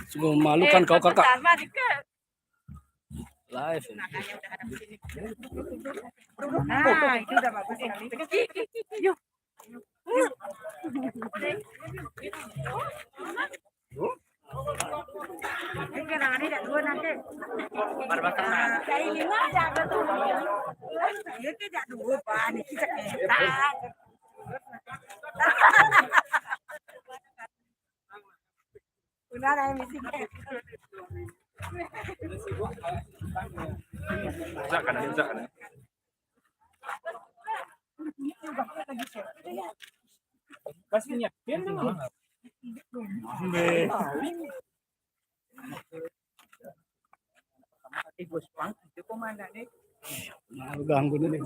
Sungguh memalukan kau kakak. Live. Nah, itu udah bagus sekali. Yuk. Ini kenangan ini dua nanti. Kayak ini aja betul. Ini tidak dua pak, ini kita kita. Udah ada misi. Jangan. Pastinya, Bos Bang, itu komandan nih. Ganggu nih.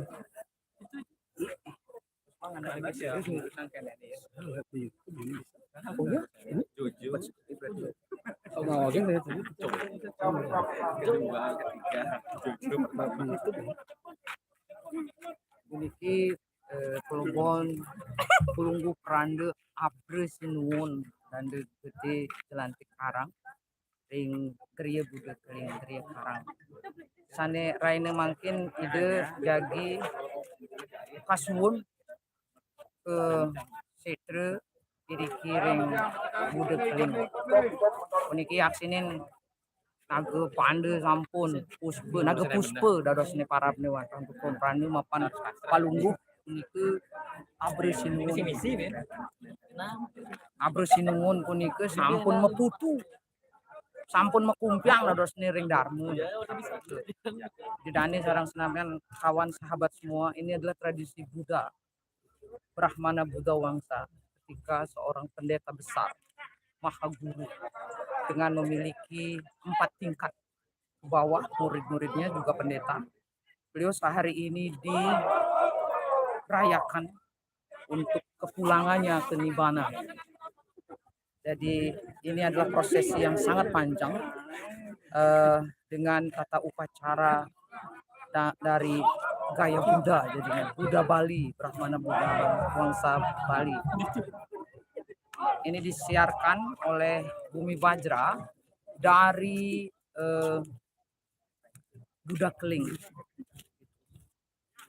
Uniki Kulunggu Prande Apres Nuwun dan gede jelantik karang ring kriya budak ring kriya karang sane raine mangkin ide jagi kasuwun ke setre diriki ring budak ring uniki aksinin naga pande sampun naga puspa dadosne parabne watan tukon prande mapan palungguh uniki Abresinungun punike sampun meputu sampun mekumpiang dados ring darmu. Didane sarang senamian kawan sahabat semua, ini adalah tradisi Buddha Brahmana Buddha Wangsa ketika seorang pendeta besar Mahaguru dengan memiliki 4 tingkat ke bawah murid-muridnya juga pendeta. Beliau sehari ini dirayakan untuk kepulangannya ke Nibbana. Jadi ini adalah prosesi yang sangat panjang dengan tata upacara dari gaya Buddha, jadinya Buddha Bali, Brahmana Buddha Wangsa Bali. Ini disiarkan oleh Bumi Vajra dari Buddha Keling,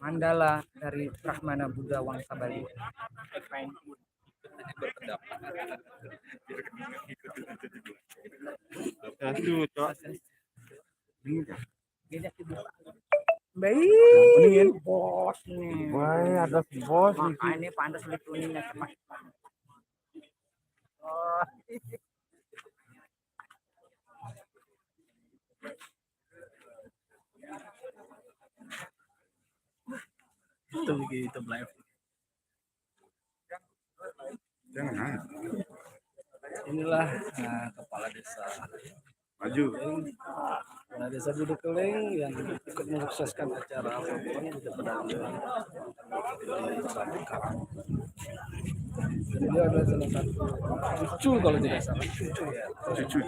Mandala dari Brahmana Buddha Wangsa Bali. Baik, bos nih. Wah, ada bos. Makanya pantas lituninnya cepat. Oh. Itu gitu live. Jangan. Inilah kepala desa. Maju. Nah, Desa Budi Keling yang ikut mensukseskan acara apapun di pedalaman di Sangkar. Dia adalah salah satu cucu kalau tidak salah, cucu ya. Cucu.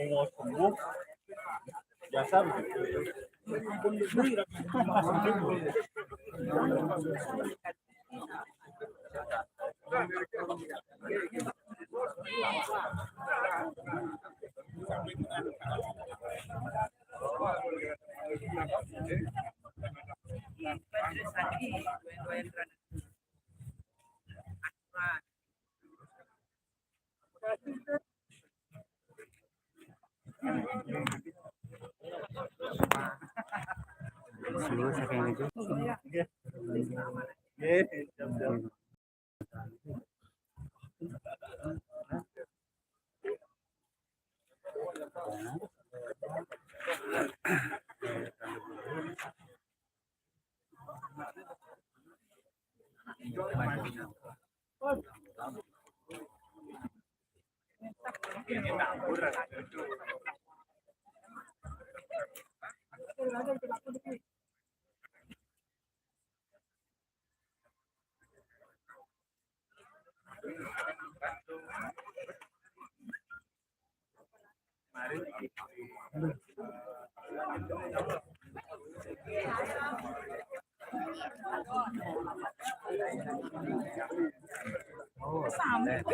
Mau sembuh biasa begitu.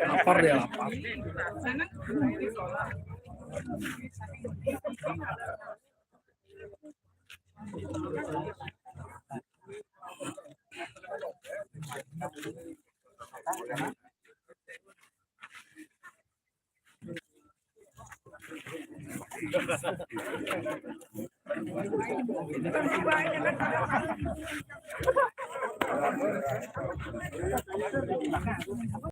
Lapar dia, lapar.